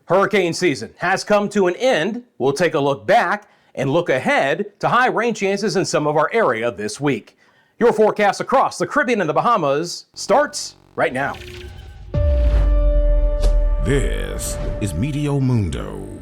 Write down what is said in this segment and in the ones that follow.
Hurricane season has come to an end. We'll take a look back and look ahead to high rain chances in some of our area this week. Your forecast across the Caribbean and the Bahamas starts right now. This is Meteo Mundo.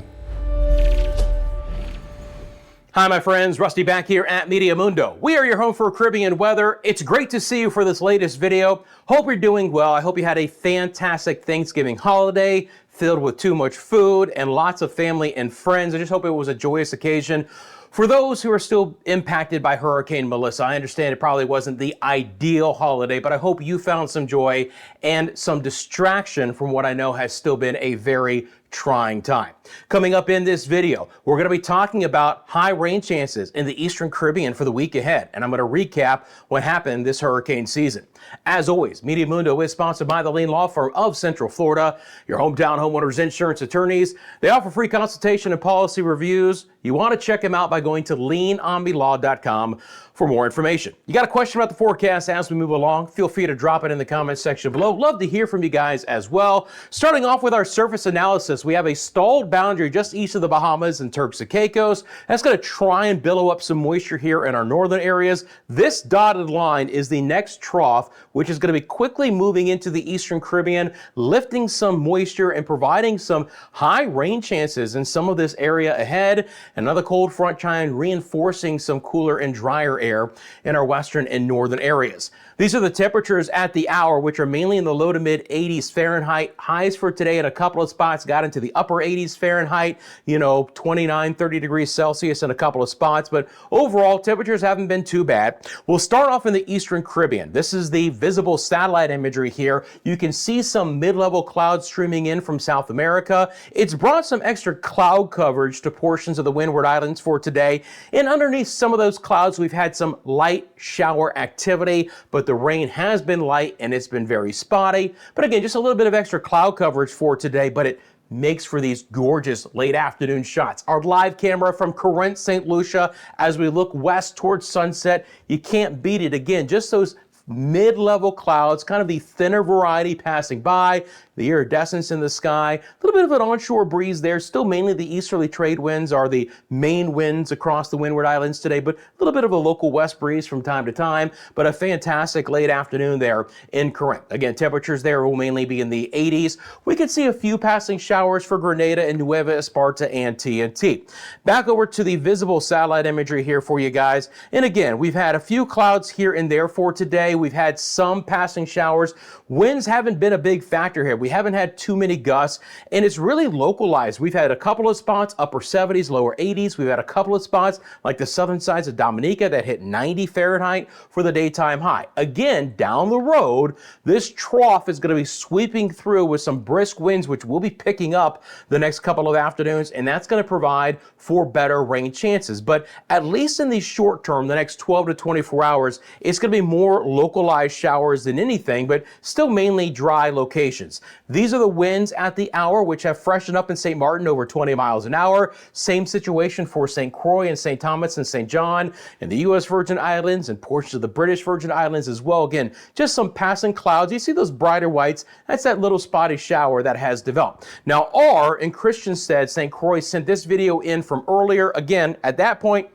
Hi, my friends. Rusty back here at Meteo Mundo. We are your home for Caribbean weather. It's great to see you for this latest video. Hope you're doing well. I hope you had a fantastic Thanksgiving holiday filled with too much food and lots of family and friends. I just hope it was a joyous occasion. For those who are still impacted by Hurricane Melissa, I understand it probably wasn't the ideal holiday, but I hope you found some joy and some distraction from what I know has still been a very trying time. Coming up in this video, we're going to be talking about high rain chances in the Eastern Caribbean for the week ahead, and I'm going to recap what happened this hurricane season. As always, Meteo Mundo is sponsored by the Lane Law Firm of Central Florida, your hometown homeowners insurance attorneys. They offer free consultation and policy reviews. You want to check them out by going to leanonmelaw.com for more information. You got a question about the forecast as we move along? Feel free to drop it in the comments section below. Love to hear from you guys as well. Starting off with our surface analysis, we have a stalled boundary just east of the Bahamas and Turks and Caicos. That's going to try and billow up some moisture here in our northern areas. This dotted line is the next trough, which is going to be quickly moving into the Eastern Caribbean, lifting some moisture and providing some high rain chances in some of this area ahead. Another cold front trying reinforcing some cooler and drier air in our western and northern areas. These are the temperatures at the hour, which are mainly in the low to mid 80s Fahrenheit. Highs for today at a couple of spots got into the upper 80s Fahrenheit, 29, 30 degrees Celsius in a couple of spots. But overall, temperatures haven't been too bad. We'll start off in the Eastern Caribbean. This is the visible satellite imagery here. You can see some mid-level clouds streaming in from South America. It's brought some extra cloud coverage to portions of the Windward Islands for today. And underneath some of those clouds, we've had some light shower activity, but the rain has been light and it's been very spotty. But again, just a little bit of extra cloud coverage for today, but it makes for these gorgeous late afternoon shots. Our live camera from Corinth, St. Lucia, as we look west towards sunset, you can't beat it. Again, just those mid-level clouds, kind of the thinner variety passing by, the iridescence in the sky, a little bit of an onshore breeze there. Still mainly the easterly trade winds are the main winds across the Windward Islands today, but a little bit of a local west breeze from time to time, but a fantastic late afternoon there in Corinth. Again, temperatures there will mainly be in the 80s. We could see a few passing showers for Grenada and Nueva Esparta and TNT. Back over to the visible satellite imagery here for you guys. And again, we've had a few clouds here and there for today. We've had some passing showers. Winds haven't been a big factor here. We haven't had too many gusts, and it's really localized. We've had a couple of spots, upper 70s, lower 80s. We've had a couple of spots like the southern sides of Dominica that hit 90 Fahrenheit for the daytime high. Again, down the road, this trough is going to be sweeping through with some brisk winds, which we'll be picking up the next couple of afternoons, and that's going to provide for better rain chances. But at least in the short term, the next 12 to 24 hours, it's going to be more localized showers than anything, but still mainly dry locations. These are the winds at the hour, which have freshened up in St. Martin over 20 miles an hour. Same situation for St. Croix and St. Thomas and St. John and the U.S. Virgin Islands and portions of the British Virgin Islands as well. Again, just some passing clouds. You see those brighter whites. That's that little spotty shower that has developed. Now, R in Christiansted, St. Croix sent this video in from earlier. Again, at that point,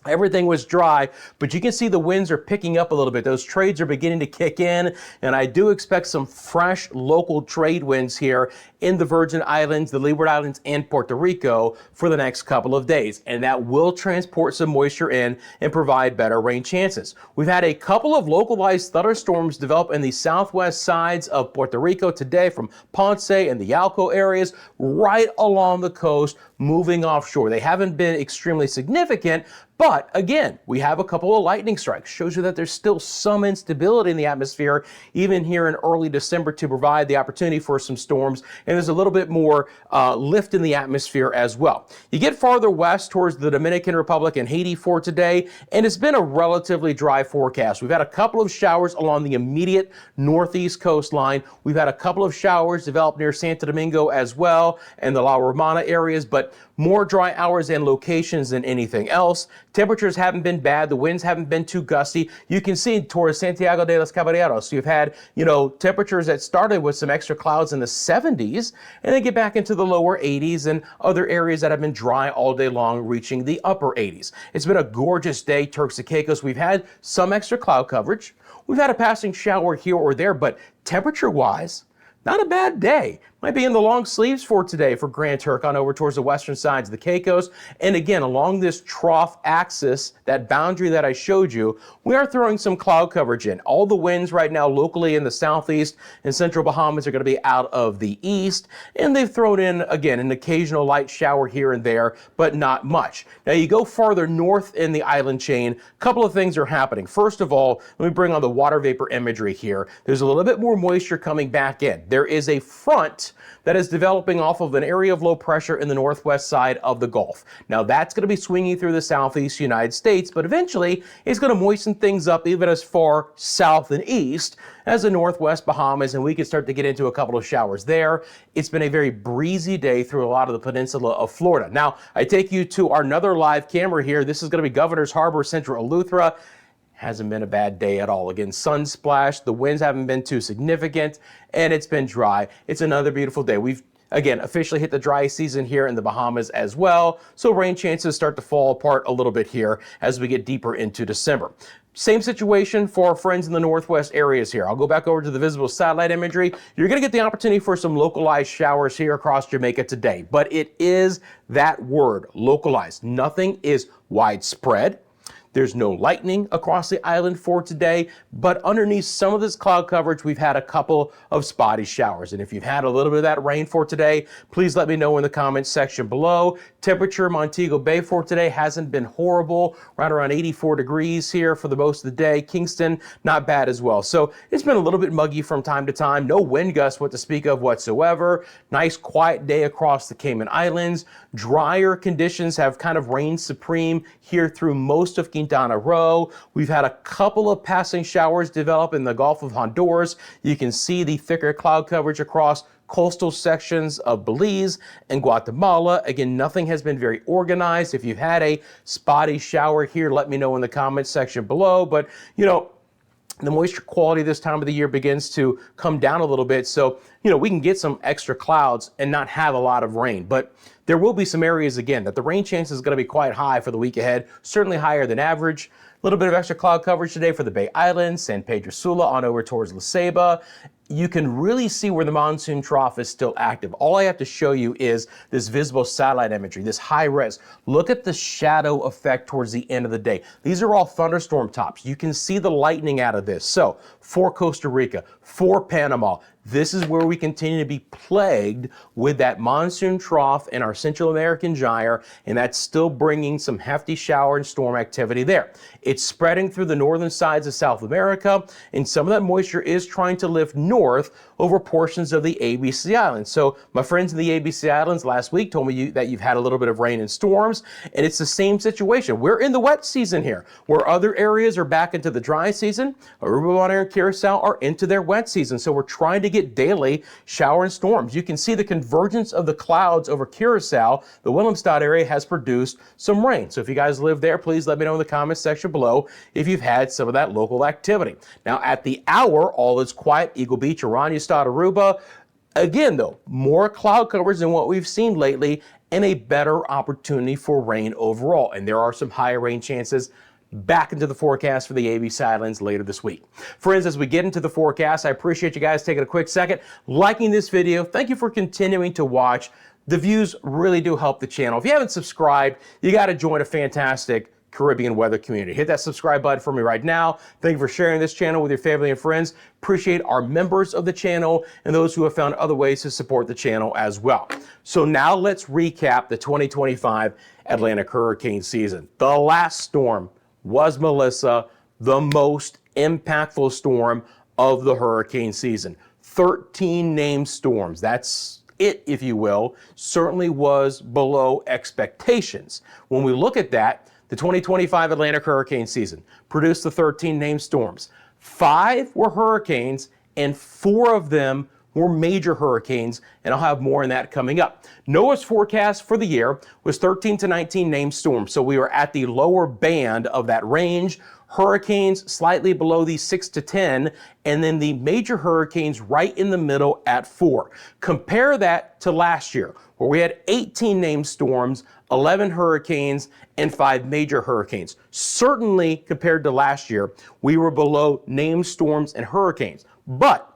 everything was dry, but you can see the winds are picking up a little bit. Those trades are beginning to kick in, and I do expect some fresh local trade winds here in the Virgin Islands, the Leeward Islands, and Puerto Rico for the next couple of days, and that will transport some moisture in and provide better rain chances. We've had a couple of localized thunderstorms develop in the southwest sides of Puerto Rico today from Ponce and the Yauco areas right along the coast, moving offshore. They haven't been extremely significant, but again, we have a couple of lightning strikes. Shows you that there's still some instability in the atmosphere, even here in early December, to provide the opportunity for some storms. And there's a little bit more lift in the atmosphere as well. You get farther west towards the Dominican Republic and Haiti for today, and it's been a relatively dry forecast. We've had a couple of showers along the immediate northeast coastline. We've had a couple of showers develop near Santo Domingo as well and the La Romana areas, but but more dry hours and locations than anything else. Temperatures haven't been bad. The winds haven't been too gusty. You can see towards Santiago de los Caballeros, you've had, temperatures that started with some extra clouds in the 70s and then get back into the lower 80s, and other areas that have been dry all day long reaching the upper 80s. It's been a gorgeous day, Turks and Caicos. We've had some extra cloud coverage. We've had a passing shower here or there, but temperature-wise, not a bad day. Might be in the long sleeves for today for Grand Turk on over towards the western sides of the Caicos. And again, along this trough axis, that boundary that I showed you, we are throwing some cloud coverage in. All the winds right now locally in the southeast and central Bahamas are going to be out of the east. And they've thrown in, again, an occasional light shower here and there, but not much. Now you go farther north in the island chain, a couple of things are happening. First of all, let me bring on the water vapor imagery here. There's a little bit more moisture coming back in. There is a front that is developing off of an area of low pressure in the northwest side of the Gulf. Now that's going to be swinging through the southeast United States, but eventually it's going to moisten things up even as far south and east as the northwest Bahamas, and we can start to get into a couple of showers there. It's been a very breezy day through a lot of the peninsula of Florida. Now I take you to our another live camera here. This is going to be Governor's Harbor, Central Eleuthera. Hasn't been a bad day at all. Again, sun splash, the winds haven't been too significant, and it's been dry. It's another beautiful day. We've, again, officially hit the dry season here in the Bahamas as well, so rain chances start to fall apart a little bit here as we get deeper into December. Same situation for our friends in the northwest areas here. I'll go back over to the visible satellite imagery. You're going to get the opportunity for some localized showers here across Jamaica today, but it is that word, localized. Nothing is widespread. There's no lightning across the island for today, but underneath some of this cloud coverage, we've had a couple of spotty showers. And if you've had a little bit of that rain for today, please let me know in the comments section below. Temperature Montego Bay for today hasn't been horrible, right around 84 degrees here for the most of the day. Kingston, not bad as well. So it's been a little bit muggy from time to time. No wind gusts what to speak of whatsoever. Nice quiet day across the Cayman Islands. Drier conditions have kind of reigned supreme here through most of Quintana Roo. We've had a couple of passing showers develop in the Gulf of Honduras. You can see the thicker cloud coverage across coastal sections of Belize and Guatemala. Again, nothing has been very organized. If you've had a spotty shower here, let me know in the comments section below. But, the moisture quality this time of the year begins to come down a little bit. So, we can get some extra clouds and not have a lot of rain. But there will be some areas, again, that the rain chance is going to be quite high for the week ahead, certainly higher than average. A little bit of extra cloud coverage today for the Bay Islands, San Pedro Sula on over towards La Ceiba. You can really see where the monsoon trough is still active. All I have to show you is this visible satellite imagery, this high res. Look at the shadow effect towards the end of the day. These are all thunderstorm tops. You can see the lightning out of this. So for Costa Rica, for Panama, this is where we continue to be plagued with that monsoon trough in our Central American gyre, and that's still bringing some hefty shower and storm activity there. It's spreading through the northern sides of South America, and some of that moisture is trying to lift north over portions of the ABC Islands. So my friends in the ABC Islands last week told me that you've had a little bit of rain and storms, and it's the same situation. We're in the wet season here, where other areas are back into the dry season. Aruba, Bonaire, and Curacao are into their wet season, so we're trying to get daily shower and storms. You can see the convergence of the clouds over Curacao. The Willemstad area has produced some rain. So if you guys live there, please let me know in the comments section below if you've had some of that local activity. Now at the hour, all is quiet. Eagle Beach, Oranjestad, Aruba. Again though, more cloud coverage than what we've seen lately and a better opportunity for rain overall. And there are some higher rain chances back into the forecast for the ABC Islands later this week. Friends, as we get into the forecast, I appreciate you guys taking a quick second, liking this video. Thank you for continuing to watch. The views really do help the channel. If you haven't subscribed, you got to join a fantastic Caribbean weather community. Hit that subscribe button for me right now. Thank you for sharing this channel with your family and friends. Appreciate our members of the channel and those who have found other ways to support the channel as well. So now let's recap the 2025 Atlantic hurricane season. The last storm was Melissa, the most impactful storm of the hurricane season. 13 named storms. That's it, if you will. Certainly was below expectations. When we look at that, the 2025 Atlantic hurricane season produced the 13 named storms. 5 were hurricanes and 4 of them more major hurricanes, and I'll have more on that coming up. NOAA's forecast for the year was 13 to 19 named storms, so we were at the lower band of that range. Hurricanes slightly below the 6 to 10, and then the major hurricanes right in the middle at 4. Compare that to last year, where we had 18 named storms, 11 hurricanes, and 5 major hurricanes. Certainly, compared to last year, we were below named storms and hurricanes. But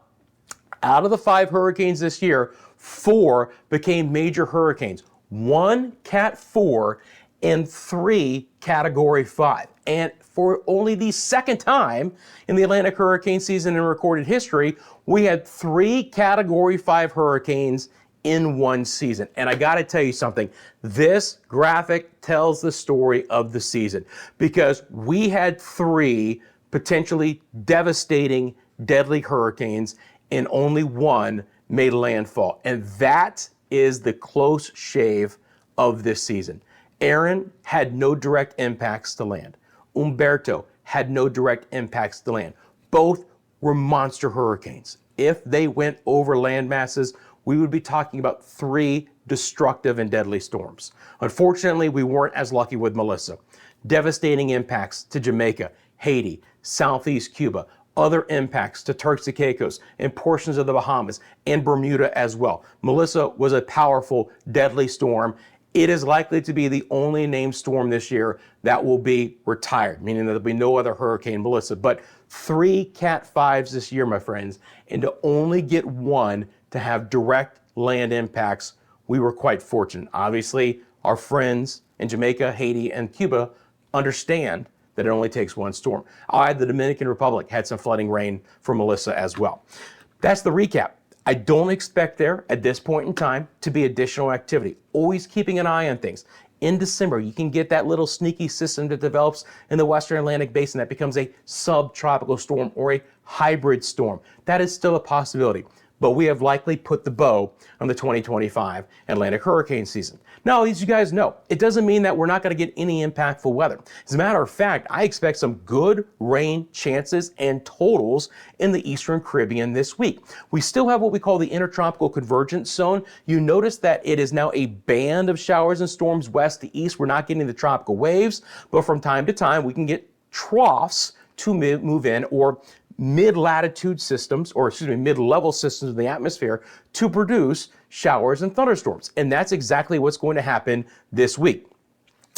out of the 5 hurricanes this year, 4 became major hurricanes. 1 Cat 4 and 3 Category 5. And for only the second time in the Atlantic hurricane season in recorded history, we had 3 Category 5 hurricanes in one season. And I got to tell you something, this graphic tells the story of the season because we had 3 potentially devastating, deadly hurricanes and only 1 made landfall. And that is the close shave of this season. Aaron had no direct impacts to land. Umberto had no direct impacts to land. Both were monster hurricanes. If they went over land masses, we would be talking about 3 destructive and deadly storms. Unfortunately, we weren't as lucky with Melissa. Devastating impacts to Jamaica, Haiti, Southeast Cuba, other impacts to Turks and Caicos and portions of the Bahamas and Bermuda as well. Melissa was a powerful, deadly storm. It is likely to be the only named storm this year that will be retired, meaning that there'll be no other Hurricane Melissa. But 3 Cat 5s this year, my friends, and to only get 1 to have direct land impacts, we were quite fortunate. Obviously, our friends in Jamaica, Haiti, and Cuba understand that it only takes 1 storm. The Dominican Republic had some flooding rain for Melissa as well. That's the recap. I don't expect there, at this point in time, to be additional activity. Always keeping an eye on things. In December, you can get that little sneaky system that develops in the Western Atlantic Basin that becomes a subtropical storm or a hybrid storm. That is still a possibility. But we have likely put the bow on the 2025 Atlantic hurricane season. Now, as you guys know, it doesn't mean that we're not going to get any impactful weather. As a matter of fact, I expect some good rain chances and totals in the Eastern Caribbean this week. We still have what we call the intertropical convergence zone. You notice that it is now a band of showers and storms west to east. We're not getting the tropical waves, but from time to time, we can get troughs to move in or mid-latitude systems, or excuse me, mid-level systems of the atmosphere to produce showers and thunderstorms. And that's exactly what's going to happen this week.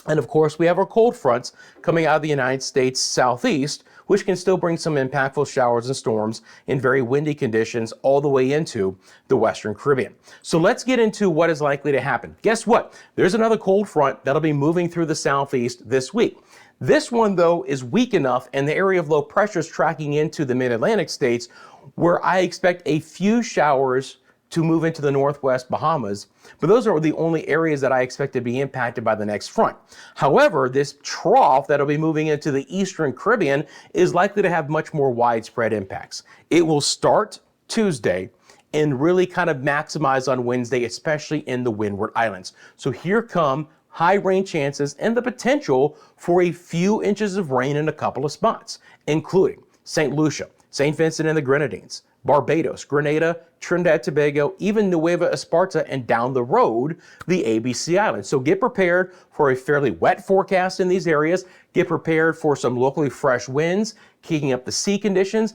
And of course, we have our cold fronts coming out of the United States southeast, which can still bring some impactful showers and storms in very windy conditions all the way into the Western Caribbean. So let's get into what is likely to happen. Guess what? There's another cold front that'll be moving through the southeast this week. This one, though, is weak enough, and the area of low pressure is tracking into the mid-Atlantic states, where I expect a few showers to move into the northwest Bahamas, but those are the only areas that I expect to be impacted by the next front. However, this trough that'll be moving into the Eastern Caribbean is likely to have much more widespread impacts. It will start Tuesday and really kind of maximize on Wednesday, especially in the Windward Islands. So here come high rain chances and the potential for a few inches of rain in a couple of spots, including St. Lucia, St. Vincent and the Grenadines, Barbados, Grenada, Trinidad, Tobago, even Nueva Esparta, and down the road, the ABC Islands. So get prepared for a fairly wet forecast in these areas. Get prepared for some locally fresh winds, kicking up the sea conditions.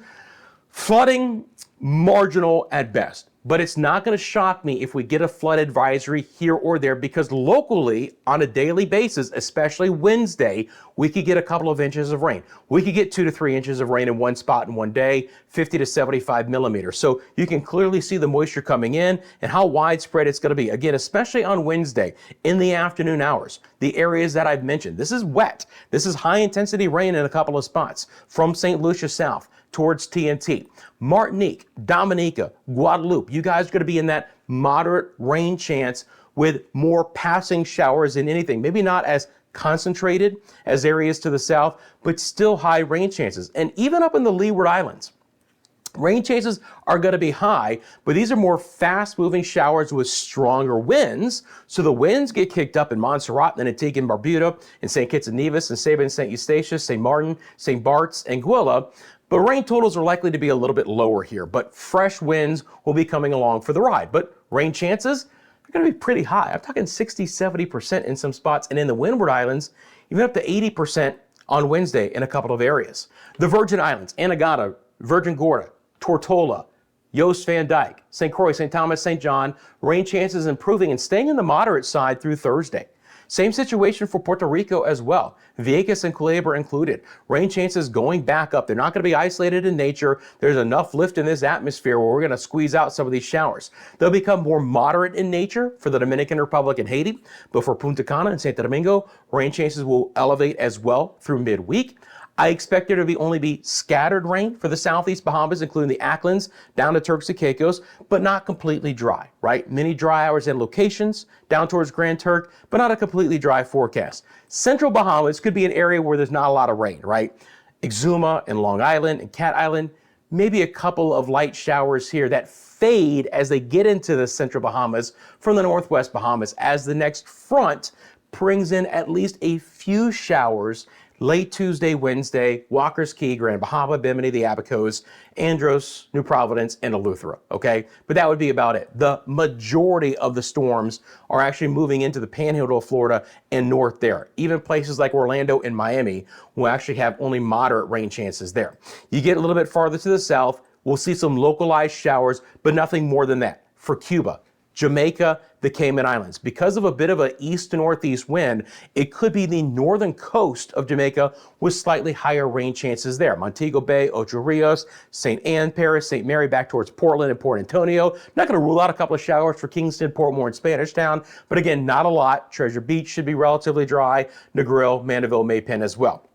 Flooding, marginal at best. But it's not going to shock me if we get a flood advisory here or there, because locally, on a daily basis, especially Wednesday, we could get a couple of inches of rain. We could get 2 to 3 inches of rain in one spot in one day, 50 to 75 millimeters. So you can clearly see the moisture coming in and how widespread it's going to be. Again, especially on Wednesday in the afternoon hours, the areas that I've mentioned. This is wet. This is high intensity rain in a couple of spots from St. Lucia south towards TNT. Martinique, Dominica, Guadeloupe, you guys are going to be in that moderate rain chance with more passing showers than anything. Maybe not as concentrated as areas to the south, but still high rain chances. And even up in the Leeward Islands, rain chances are going to be high, but these are more fast-moving showers with stronger winds. So the winds get kicked up in Montserrat and Antigua and Barbuda, and St. Kitts and Nevis, and Saba and St. Eustatius, St. Martin, St. Bart's, and Anguilla. But rain totals are likely to be a little bit lower here, but fresh winds will be coming along for the ride. But rain chances are going to be pretty high. I'm talking 60, 70% in some spots, and in the Windward Islands, even up to 80% on Wednesday in a couple of areas. The Virgin Islands, Anegada, Virgin Gorda, Tortola, Yost Van Dyke, St. Croix, St. Thomas, St. John, rain chances improving and staying in the moderate side through Thursday. Same situation for Puerto Rico as well. Vieques and Culebra included. Rain chances going back up. They're not going to be isolated in nature. There's enough lift in this atmosphere where we're going to squeeze out some of these showers. They'll become more moderate in nature for the Dominican Republic and Haiti, but for Punta Cana and Santo Domingo, rain chances will elevate as well through midweek. I expect there to only be scattered rain for the southeast Bahamas, including the Acklins down to Turks and Caicos, but not completely dry, right? Many dry hours and locations down towards Grand Turk, but not a completely dry forecast. Central Bahamas could be an area where there's not a lot of rain, right? Exuma and Long Island and Cat Island, maybe a couple of light showers here that fade as they get into the Central Bahamas from the Northwest Bahamas as the next front brings in at least a few showers late Tuesday, Wednesday, Walker's Key, Grand Bahama, Bimini, the Abacos, Andros, New Providence, and Eleuthera, okay? But that would be about it. The majority of the storms are actually moving into the panhandle of Florida and north there. Even places like Orlando and Miami will actually have only moderate rain chances there. You get a little bit farther to the south, we'll see some localized showers, but nothing more than that. For Cuba, Jamaica, the Cayman Islands. Because of a bit of an east to northeast wind, it could be the northern coast of Jamaica with slightly higher rain chances there. Montego Bay, Ocho Rios, St. Ann Parish, St. Mary back towards Portland and Port Antonio. Not going to rule out a couple of showers for Kingston, Portmore, and Spanish Town, but again, not a lot. Treasure Beach should be relatively dry. Negril, Mandeville, Maypen as well.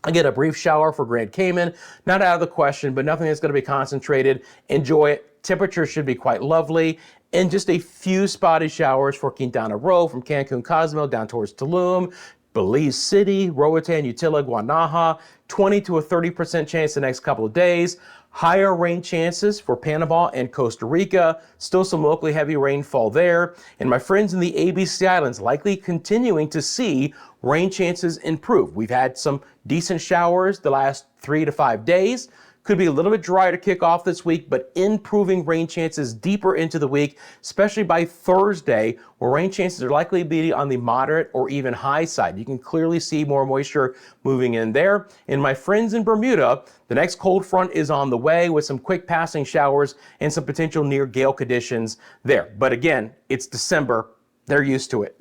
Again, a brief shower for Grand Cayman, not out of the question, but nothing that's going to be concentrated. Enjoy it. Temperatures should be quite lovely. And just a few spotty showers for Quintana Roo from Cancun, Cozumel down towards Tulum, Belize City, Roatan, Utila, Guanaja, 20 to a 30% chance the next couple of days. Higher rain chances for Panama and Costa Rica. Still some locally heavy rainfall there. And my friends in the ABC Islands likely continuing to see rain chances improve. We've had some decent showers the last 3 to 5 days. Could be a little bit drier to kick off this week, but improving rain chances deeper into the week, especially by Thursday, where rain chances are likely to be on the moderate or even high side. You can clearly see more moisture moving in there. And my friends in Bermuda, the next cold front is on the way with some quick passing showers and some potential near gale conditions there. But again, it's December. They're used to it.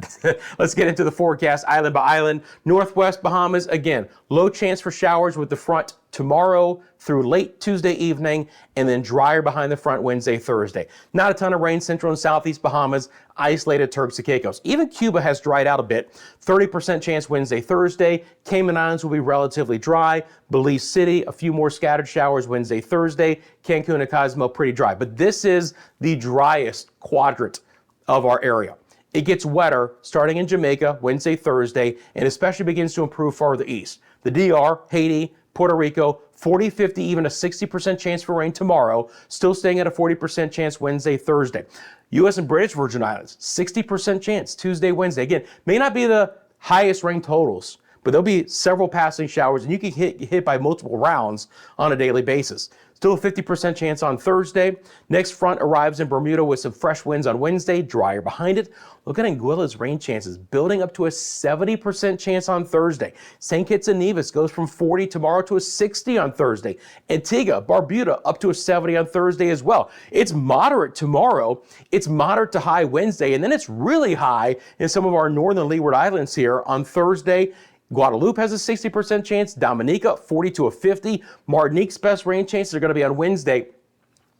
Let's get into the forecast island by island. Northwest Bahamas, again, low chance for showers with the front tomorrow through late Tuesday evening, and then drier behind the front Wednesday, Thursday. Not a ton of rain central and southeast Bahamas, isolated Turks and Caicos. Even Cuba has dried out a bit. 30% chance Wednesday, Thursday. Cayman Islands will be relatively dry. Belize City, a few more scattered showers Wednesday, Thursday. Cancun and Cozumel, pretty dry. But this is the driest quadrant of our area. It gets wetter starting in Jamaica Wednesday, Thursday, and especially begins to improve farther east. The DR, Haiti, Puerto Rico, 40, 50, even a 60% chance for rain tomorrow, still staying at a 40% chance Wednesday, Thursday. U.S. and British Virgin Islands, 60% chance Tuesday, Wednesday. Again, may not be the highest rain totals, but there'll be several passing showers, and you can get hit by multiple rounds on a daily basis. Still a 50% chance on Thursday. Next front arrives in Bermuda with some fresh winds on Wednesday, drier behind it. Look at Anguilla's rain chances building up to a 70% chance on Thursday. St. Kitts and Nevis goes from 40 tomorrow to a 60 on Thursday. Antigua, Barbuda up to a 70 on Thursday as well. It's moderate tomorrow. It's moderate to high Wednesday, and then it's really high in some of our northern Leeward Islands here on Thursday. Guadeloupe has a 60% chance. Dominica, 40 to a 50. Martinique's best rain chances are going to be on Wednesday.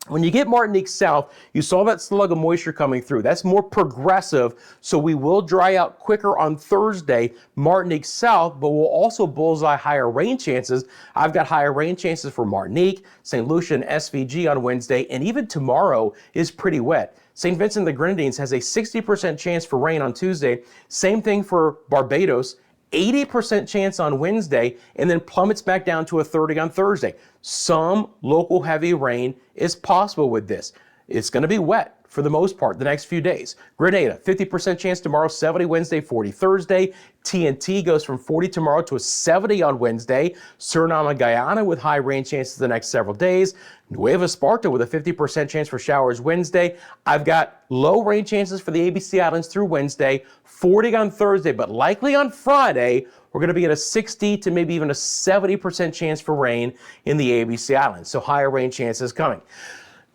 When you get Martinique south, you saw that slug of moisture coming through. That's more progressive, so we will dry out quicker on Thursday, Martinique south, but we'll also bullseye higher rain chances. I've got higher rain chances for Martinique, St. Lucia, and SVG on Wednesday, and even tomorrow is pretty wet. St. Vincent and the Grenadines has a 60% chance for rain on Tuesday. Same thing for Barbados. 80% chance on Wednesday, and then plummets back down to a 30 on Thursday. Some local heavy rain is possible with this. It's going to be wet for the most part the next few days. Grenada, 50% chance tomorrow, 70 Wednesday, 40 Thursday. TNT goes from 40 tomorrow to a 70 on Wednesday. Suriname and Guyana with high rain chances the next several days. Nueva Esparta with a 50% chance for showers Wednesday. I've got low rain chances for the ABC Islands through Wednesday, 40 on Thursday, but likely on Friday, we're going to be at a 60 to maybe even a 70% chance for rain in the ABC Islands. So higher rain chances coming.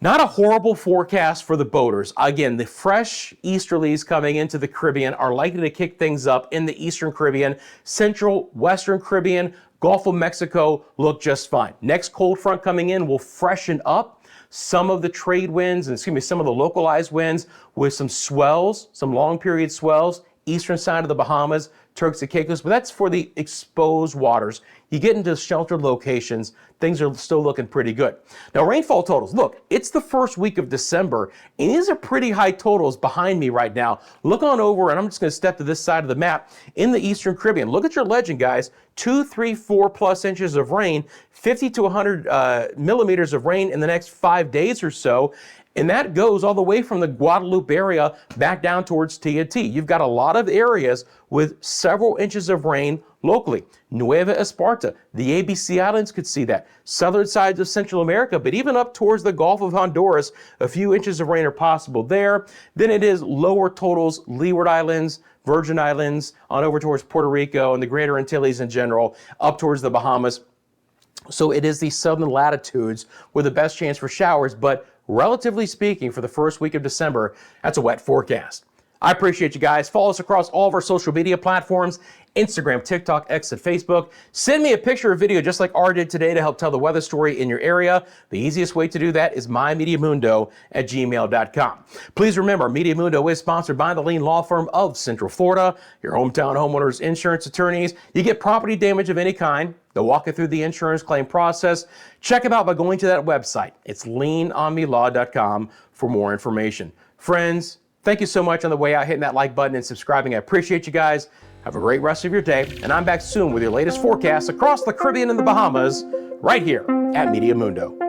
Not a horrible forecast for the boaters. Again, the fresh easterlies coming into the Caribbean are likely to kick things up in the Eastern Caribbean. Central, Western Caribbean, Gulf of Mexico look just fine. Next cold front coming in will freshen up some of the trade winds and some of the localized winds with some swells, some long period swells, eastern side of the Bahamas, Turks and Caicos, but that's for the exposed waters. You get into sheltered locations, things are still looking pretty good. Now, rainfall totals. Look, it's the first week of December, and these are pretty high totals behind me right now. Look on over, and I'm just going to step to this side of the map. In the Eastern Caribbean, look at your legend, guys. 2, 3, 4 plus inches of rain, 50 to 100 millimeters of rain in the next 5 days or so. And that goes all the way from the Guadalupe area back down towards TNT. You've got a lot of areas with several inches of rain locally. Nueva Esparta, the ABC Islands could see that. Southern sides of Central America, but even up towards the Gulf of Honduras, a few inches of rain are possible there. Then it is lower totals, Leeward Islands, Virgin Islands, on over towards Puerto Rico and the Greater Antilles in general, up towards the Bahamas. So it is the southern latitudes with the best chance for showers, but relatively speaking, for the first week of December, that's a wet forecast. I appreciate you guys. Follow us across all of our social media platforms, Instagram, TikTok, X, and Facebook. Send me a picture or video just like R did today to help tell the weather story in your area. The easiest way to do that is mymediamundo@gmail.com. Please remember, Media Mundo is sponsored by the Lean Law Firm of Central Florida, your hometown homeowners insurance attorneys. You get property damage of any kind. They'll walk you through the insurance claim process. Check them out by going to that website. It's leanonmelaw.com for more information. Friends, thank you so much on the way out, hitting that like button and subscribing. I appreciate you guys. Have a great rest of your day, and I'm back soon with your latest forecasts across the Caribbean and the Bahamas, right here at Media Mundo.